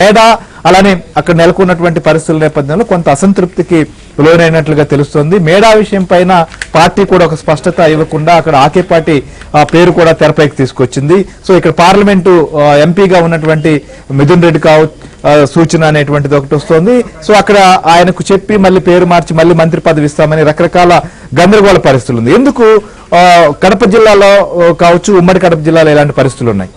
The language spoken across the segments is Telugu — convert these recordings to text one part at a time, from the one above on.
మేడా అలానే అక్కడ నెలకొన్నటువంటి పరిస్థితుల నేపథ్యంలో కొంత అసంతృప్తికి లోనైనట్లుగా తెలుస్తోంది. మేడా విషయం పైన పార్టీ కూడా ఒక స్పష్టత ఇవ్వకుండా అక్కడ ఆకే పార్టీ పేరు కూడా తెరపైకి తీసుకొచ్చింది. సో ఇక్కడ పార్లమెంటు ఎంపీగా ఉన్నటువంటి మిథున్ రెడ్డి సూచన అనేటువంటిది ఒకటి వస్తోంది. సో అక్కడ ఆయనకు చెప్పి మళ్ళీ పేరు మార్చి మళ్ళీ మంత్రి పదవి ఇస్తామని రకరకాల గందరగోళ పరిస్థితులు ఉంది. ఎందుకు కడప జిల్లాలో కావచ్చు, ఉమ్మడి కడప జిల్లాలో ఎలాంటి పరిస్థితులు ఉన్నాయి?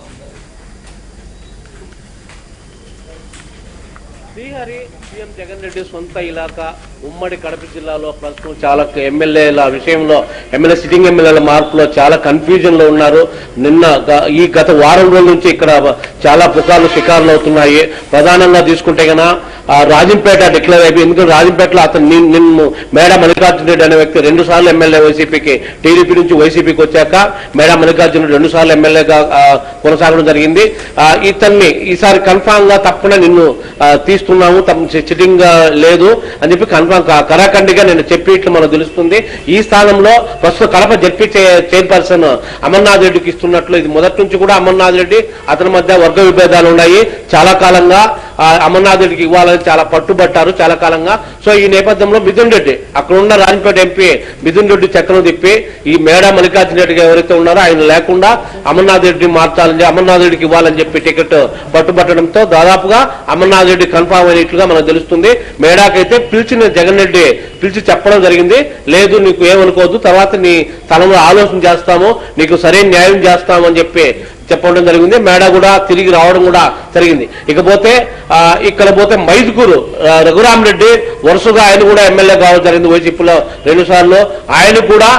సీఎం జగన్ రెడ్డి సొంత ఇలాకా ఉమ్మడి కడప జిల్లాలో ప్రస్తుతం చాలా ఎమ్మెల్యేల విషయంలో సిట్టింగ్ ఎమ్మెల్యేల మార్పులో చాలా కన్ఫ్యూజన్ లో ఉన్నారు. ఈ గత వారం రోజుల నుంచి ఇక్కడ చాలా పుకార్లు షికారులు అవుతున్నాయి. ప్రధానంగా తీసుకుంటే కన్నా రాజంపేట డిక్లేర్ అయిపోయి, ఎందుకంటే రాజంపేటలో అతను నిన్ను మేడా మల్లికార్జున రెడ్డి అనే వ్యక్తి 2 సార్లు ఎమ్మెల్యే వైసీపీకి, టీడీపీ నుంచి వైసీపీకి వచ్చాక మేడా మల్లికార్జున రెడ్డి 2 సార్లు ఎమ్మెల్యేగా కొనసాగడం జరిగింది. ఇతన్ని ఈసారి కన్ఫామ్ గా తప్పకుండా నిన్ను తీస్తున్నాము, సిట్టింగ్ లేదు అని చెప్పి కన్ఫామ్ కరాఖండిగా నేను చెప్పిట్లు మనకు తెలుస్తుంది. ఈ స్థానంలో ప్రస్తుతం కడప జడ్పీ చైర్పర్సన్ అమర్నాథ్ రెడ్డికి ఇస్తున్నట్లు, ఇది మొదటి నుంచి కూడా అమర్నాథ్ రెడ్డి అతని మధ్య వర్గ విభేదాలు ఉన్నాయి. చాలా కాలంగా అమర్నాథ్ రెడ్డికి ఇవ్వాలని చాలా పట్టుబట్టారు చాలా కాలంగా. సో ఈ నేపథ్యంలో మిథున్ రెడ్డి, అక్కడ ఉన్న రాజంపేట ఎంపీ మిథున్ రెడ్డి చక్రం తిప్పి ఈ మేడా మల్లికార్జున రెడ్డి ఎవరైతే ఉన్నారో ఆయన లేకుండా అమర్నాథ్ రెడ్డి మార్చాలని, అమర్నాథ్ రెడ్డికి ఇవ్వాలని చెప్పి టికెట్ పట్టుబట్టడంతో దాదాపుగా అమర్నాథ్ రెడ్డి కన్ఫామ్ అయినట్లుగా మనకు తెలుస్తుంది. మేడాకైతే పిలిచిన జగన్ రెడ్డి పిలిచి చెప్పడం జరిగింది, లేదు నీకు ఏమనుకోవద్దు, తర్వాత నీ తనలో ఆలోచన చేస్తాము, నీకు సరైన న్యాయం చేస్తాము అని చెప్పి చెప్పడం జరిగింది. మేడా కూడా తిరిగి రావడం కూడా జరిగింది. ఇకపోతే ఇక్కడ పోతే మైదుకూరు రఘురామరెడ్డి వరుసగా ఆయన కూడా ఎమ్మెల్యే కావడం జరిగింది వైసీపీలో 2 సార్లు. ఆయన కూడా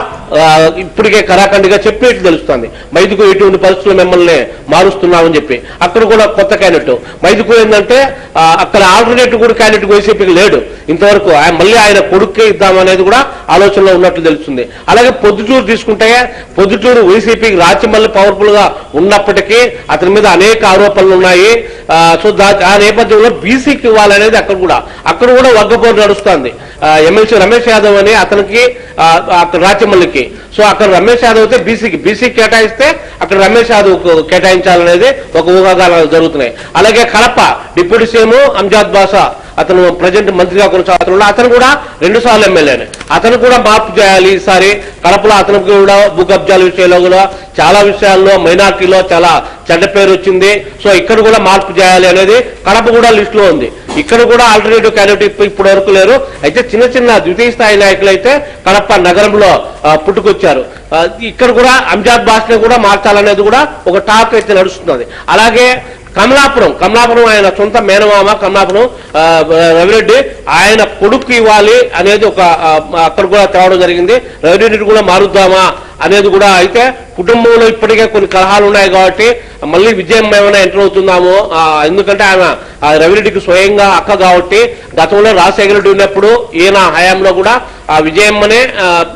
ఇప్పటికే కరాఖండిగా చెప్పేట్టు తెలుస్తుంది, మైదుకూరు ఇటువంటి పరిస్థితులు మిమ్మల్ని మారుస్తున్నామని చెప్పి. అక్కడ కూడా కొత్త క్యాండిడేట్ మైదుకూరు ఏంటంటే అక్కడ ఆల్టర్నేటివ్ కూడా క్యాండిడేట్ వైసీపీకి లేడు ఇంతవరకు. మళ్ళీ ఆయన కొడుక్కే ఇద్దామనేది కూడా ఆలోచనలో ఉన్నట్లు తెలుస్తుంది. అలాగే పొద్దుటూరు తీసుకుంటే, పొద్దుటూరు వైసీపీకి రాచమల్లి పవర్ఫుల్ గా ఉన్నప్పటికీ అతని మీద అనేక ఆరోపణలు ఉన్నాయి. సో ఆ నేపథ్యంలో బీసీకి ఇవ్వాలనేది అక్కడ కూడా వర్గపోరు నడుస్తుంది. ఎమ్మెల్సీ రమేష్ యాదవ్ అని అతనికి అక్కడ రాచమల్లికి, సో అక్కడ రమేష్ యాదవ్ అయితే బీసీకి కేటాయిస్తే అక్కడ రమేష్ యాదవ్ కేటాయించాలనేది ఒక ఊహాగానాలు జరుగుతున్నాయి. అలాగే కడప డిప్యూటీ సీఎం అంజాద్ బాషా, అతను ప్రజెంట్ మంత్రిగా కొనసాగుతున్నాడు, అతను కూడా 2 సార్లు ఎమ్మెల్యేనే. అతను కూడా మార్పు చేయాలి ఈసారి. కడపలో అతనికి కూడా భూ కబ్జాల విషయంలో కూడా చాలా విషయాల్లో మైనార్టీలో చాలా చెడ్డ పేరు వచ్చింది. సో ఇక్కడ కూడా మార్పు చేయాలి అనేది కడప కూడా లిస్ట్ లో ఉంది. ఇక్కడ కూడా ఆల్టర్నేటివ్ క్యాండిడేట్ ఇప్పటి వరకు లేరు. అయితే చిన్న ద్వితీయ స్థాయి నాయకులు అయితే కడప నగరంలో పుట్టుకొచ్చారు. ఇక్కడ కూడా అంజాద్ బాష్ని కూడా మార్చాలనేది కూడా ఒక టాక్ అయితే నడుస్తున్నది. అలాగే కమలాపురం ఆయన సొంత మేనమామ కమలాపురం రవిరెడ్డి, ఆయన కొడుకు ఇవ్వాలి అనేది అక్కడ కూడా తేవడం జరిగింది. రవిరెడ్డిని కూడా మారుద్దామా అనేది కూడా. అయితే కుటుంబంలో ఇప్పటికే కొన్ని కలహాలు ఉన్నాయి కాబట్టి మళ్ళీ విజయం ఏమైనా ఎంటర్ అవుతుందామో, ఎందుకంటే ఆయన రవిరెడ్డికి స్వయంగా అక్క కాబట్టి గతంలో రాజశేఖర రెడ్డి ఉన్నప్పుడు ఈయన హయాంలో కూడా ఆ విజయమ్మనే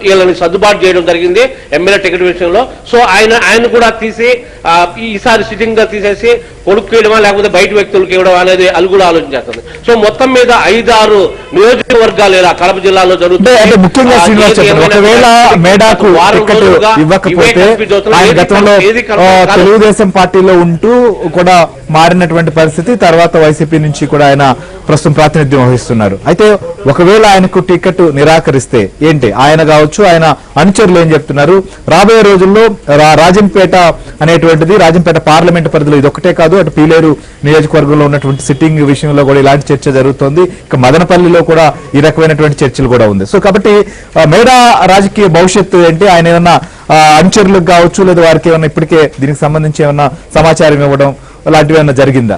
వీళ్ళని సర్దుబాటు చేయడం జరిగింది ఎమ్మెల్యే టికెట్ విషయంలో. సో ఆయన కూడా తీసి ఈసారి సిట్టింగ్ గా తీసేసి కొడుకు ఇవ్వడమా లేకపోతే బయట వ్యక్తులకు ఇవ్వడం అనేది అది కూడా ఆలోచన చేస్తుంది. సో మొత్తం మీద 5-6 నియోజకవర్గాలు ఇలా కడప జిల్లాలో జరుగుతాయి. తెలుగుదేశం పార్టీలో ఉంటూ కూడా మారినటువంటి పరిస్థితి, తర్వాత వైసీపీ నుంచి కూడా ఆయన ప్రస్తుతం ప్రాతినిధ్యం వహిస్తున్నారు. అయితే ఒకవేళ ఆయనకు టికెట్ నిరాకరిస్తే ఏంటి, ఆయన కావచ్చు ఆయన అనుచరులు ఏం చెప్తున్నారు? రాబోయే రోజుల్లో రాజంపేట అనేటువంటిది, రాజంపేట పార్లమెంట్ పరిధిలో ఇది ఒకటే కాదు, అటు పీలేరు నియోజకవర్గంలో ఉన్నటువంటి సిట్టింగ్ విషయంలో కూడా ఇలాంటి చర్చ జరుగుతోంది. ఇక మదనపల్లిలో కూడా ఈ రకమైనటువంటి చర్చలు కూడా ఉంది. సో కాబట్టి మేడా రాజకీయ భవిష్యత్తు ఏంటి? ఆయన ఏమన్నా అనుచరులకు కావచ్చు లేదా వారికి ఏమన్నా ఇప్పటికే దీనికి సంబంధించి ఏమన్నా సమాచారం ఇవ్వడం అలాంటివి ఏమన్నా జరిగిందా?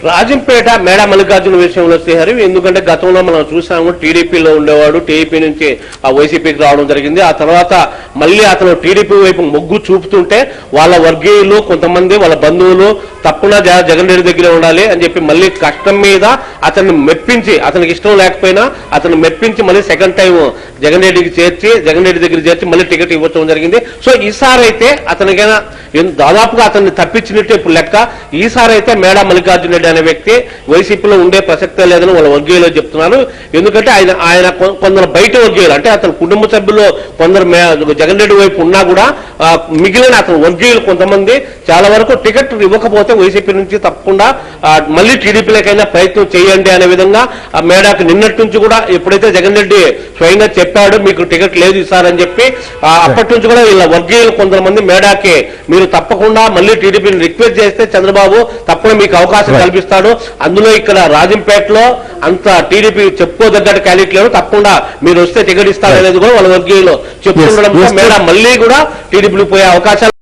రాజంపేట మేడా మల్లికార్జున విషయంలో శ్రీహరి, ఎందుకంటే గతంలో మనం చూసాము టీడీపీలో ఉండేవాడు, టీడీపీ నుంచి వైసీపీకి రావడం జరిగింది. ఆ తర్వాత మళ్ళీ అతను టీడీపీ వైపు మొగ్గు చూపుతుంటే వాళ్ళ వర్గీయులు కొంతమంది, వాళ్ళ బంధువులు, తప్పకుండా జగన్ రెడ్డి దగ్గరే ఉండాలి అని చెప్పి మళ్ళీ కష్టం మీద అతన్ని మెప్పించి, అతనికి ఇష్టం లేకపోయినా అతన్ని మెప్పించి మళ్ళీ సెకండ్ టైం జగన్ రెడ్డి దగ్గర చేర్చి మళ్ళీ టికెట్ ఇవ్వడం జరిగింది. సో ఈసారి అయితే అతనికైనా దాదాపుగా అతన్ని తప్పించినట్టు ఇప్పుడు లెక్క. ఈసారి అయితే మేడా మల్లికార్జున రెడ్డి అనే వ్యక్తి వైసీపీలో ఉండే ప్రసక్తే లేదని వాళ్ళ వర్గీయులు చెప్తున్నారు. ఎందుకంటే ఆయన కొందరు బయట వర్గీయులు, అంటే అతని కుటుంబ సభ్యులు కొందరు జగన్ రెడ్డి వైపు ఉన్నా కూడా మిగిలిన అతని వర్గీయులు కొంతమంది చాలా వరకు టికెట్ ఇవ్వకపోతే వైసీపీ నుంచి తప్పకుండా మళ్ళీ టీడీపీలకైనా ప్రయత్నం చేయండి అనే విధంగా మేడాకు నిన్నటి నుంచి కూడా ఎప్పుడైతే జగన్ రెడ్డి స్వయంగా చెప్పాడు మీకు టికెట్ లేదు ఇస్తారని చెప్పి అప్పటి నుంచి కూడా వీళ్ళ వర్గీయులు కొంతమంది మేడాకి మీరు తప్పకుండా మళ్ళీ టీడీపీని రిక్వెస్ట్ చేస్తే చంద్రబాబు తప్పకుండా మీకు అవకాశం కల్పిస్తాడు. అందులో ఇక్కడ రాజంపేటలో అంత టీడీపీ చెప్పుకోదగ్గట్టు క్యాండిడేట్ లేరు, తప్పకుండా మీరు వస్తే టికెట్ ఇస్తారనేది కూడా వాళ్ళ వర్గీయులు చెప్తుండడంతో మేడా మళ్ళీ కూడా టీడీపీలు పోయే అవకాశాలు